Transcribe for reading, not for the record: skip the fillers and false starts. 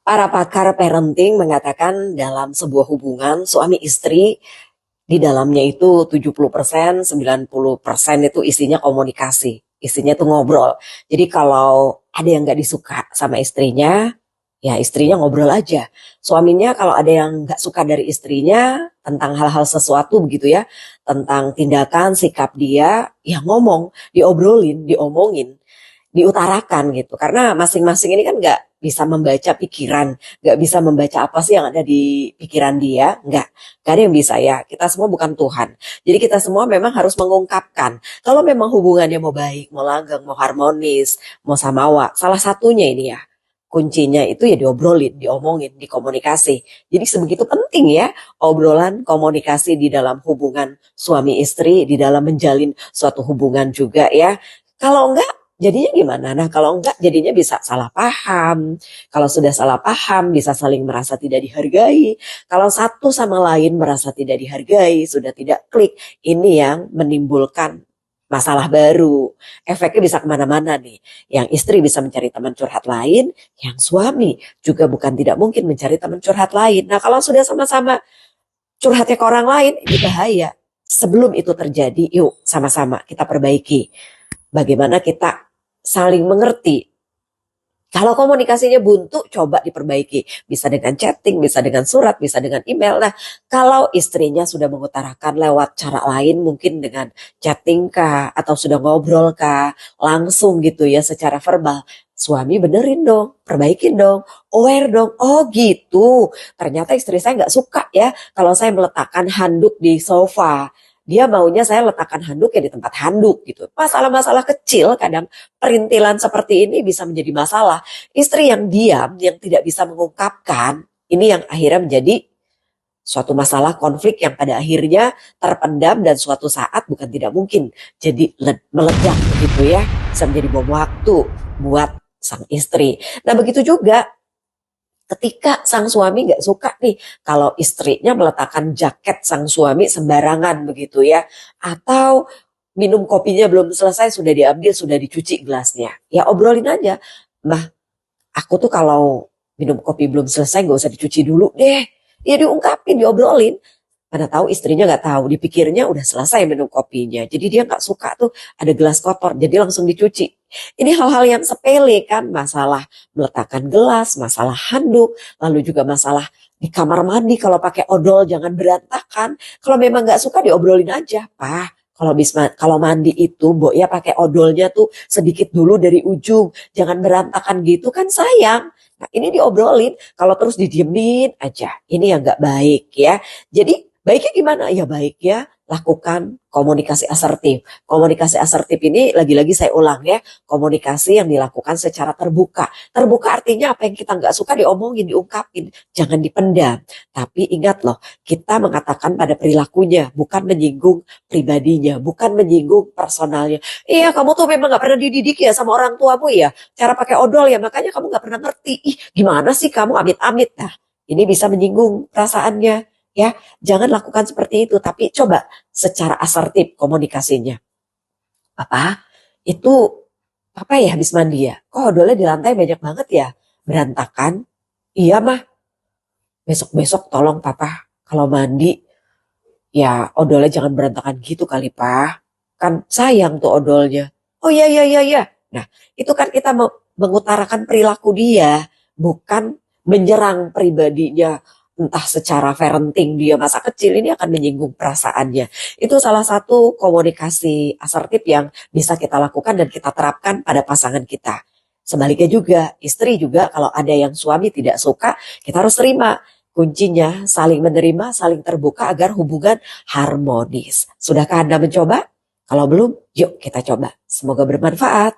Para pakar parenting mengatakan dalam sebuah hubungan suami istri di dalamnya itu 70%, 90% itu isinya komunikasi. Isinya tuh ngobrol. Jadi kalau ada yang gak disuka sama istrinya, ya istrinya ngobrol aja. Suaminya kalau ada yang gak suka dari istrinya tentang hal-hal sesuatu begitu ya, tentang tindakan, sikap dia, ya ngomong, diobrolin, diomongin, diutarakan gitu. Karena masing-masing ini kan nggak bisa membaca pikiran, nggak bisa membaca apa sih yang ada di pikiran dia, nggak ada yang bisa ya. Kita semua bukan Tuhan. Jadi kita semua memang harus mengungkapkan. Kalau memang hubungannya mau baik, mau langgeng, mau harmonis, mau samawa, salah satunya ini ya. Kuncinya itu ya diobrolin, diomongin, dikomunikasi. Jadi sebegitu penting ya obrolan komunikasi di dalam hubungan suami istri, di dalam menjalin suatu hubungan juga ya. Kalau enggak, jadinya gimana? Nah, kalau enggak jadinya bisa salah paham. Kalau sudah salah paham bisa saling merasa tidak dihargai. Kalau satu sama lain merasa tidak dihargai, sudah tidak klik, ini yang menimbulkan masalah baru. Efeknya bisa kemana-mana nih. Yang istri bisa mencari teman curhat lain, yang suami juga bukan tidak mungkin mencari teman curhat lain. Nah, kalau sudah sama-sama curhatnya ke orang lain, ini bahaya. Sebelum itu terjadi, yuk sama-sama kita perbaiki. Bagaimana kita saling mengerti. Kalau komunikasinya buntu, coba diperbaiki. Bisa dengan chatting, bisa dengan surat, bisa dengan email. Nah, kalau istrinya sudah mengutarakan lewat cara lain, mungkin dengan chatting kah, atau sudah ngobrol kah, langsung gitu ya secara verbal. Suami benerin dong, perbaikin dong, aware dong. Oh gitu, ternyata istri saya nggak suka ya kalau saya meletakkan handuk di sofa. Dia maunya saya letakkan handuk ya di tempat handuk gitu. Masalah-masalah kecil kadang perintilan seperti ini bisa menjadi masalah. Istri yang diam, yang tidak bisa mengungkapkan, ini yang akhirnya menjadi suatu masalah konflik yang pada akhirnya terpendam dan suatu saat bukan tidak mungkin jadi meledak begitu ya. Bisa menjadi bom waktu buat sang istri. Nah begitu juga ketika sang suami nggak suka nih kalau istrinya meletakkan jaket sang suami sembarangan begitu ya, atau minum kopinya belum selesai sudah diambil, sudah dicuci gelasnya, ya obrolin aja, Mbah, aku tuh kalau minum kopi belum selesai nggak usah dicuci dulu deh, ya diungkapin, diobrolin. Mana tahu istrinya nggak tahu, dipikirnya udah selesai minum kopinya. Jadi dia nggak suka tuh ada gelas kotor, jadi langsung dicuci. Ini hal-hal yang sepele kan, masalah meletakkan gelas, masalah handuk, lalu juga masalah di kamar mandi kalau pakai odol jangan berantakan. Kalau memang nggak suka diobrolin aja, Pak. Kalau mandi itu, Mbok ya pakai odolnya tuh sedikit dulu dari ujung, jangan berantakan gitu kan sayang. Nah ini diobrolin, kalau terus didiemin aja, ini yang nggak baik ya. Jadi baiknya gimana? Ya baiknya lakukan komunikasi asertif. Komunikasi asertif ini lagi-lagi saya ulang ya, komunikasi yang dilakukan secara terbuka. Terbuka artinya apa yang kita nggak suka diomongin, diungkapin, jangan dipendam. Tapi ingat loh, kita mengatakan pada perilakunya, bukan menyinggung pribadinya, bukan menyinggung personalnya. Iya, kamu tuh memang nggak pernah dididik ya sama orang tuamu ya, cara pakai odol ya, makanya kamu nggak pernah ngerti. Ih, gimana sih kamu amit-amit? Nah, ini bisa menyinggung perasaannya. Ya, jangan lakukan seperti itu, tapi coba secara asertif komunikasinya. Papa, itu papa ya habis mandi ya? Kok odolnya di lantai banyak banget ya? Berantakan? Iya mah, besok-besok tolong papa kalau mandi ya odolnya jangan berantakan gitu kali pak. Kan sayang tuh odolnya. Oh iya iya iya iya. Nah, itu kan kita mengutarakan perilaku dia, bukan menyerang pribadinya, entah secara parenting dia masa kecil ini akan menyinggung perasaannya. Itu salah satu komunikasi asertif yang bisa kita lakukan dan kita terapkan pada pasangan kita. Sebaliknya juga, istri juga kalau ada yang suami tidak suka, kita harus terima. Kuncinya saling menerima, saling terbuka agar hubungan harmonis. Sudahkah Anda mencoba? Kalau belum, yuk kita coba. Semoga bermanfaat.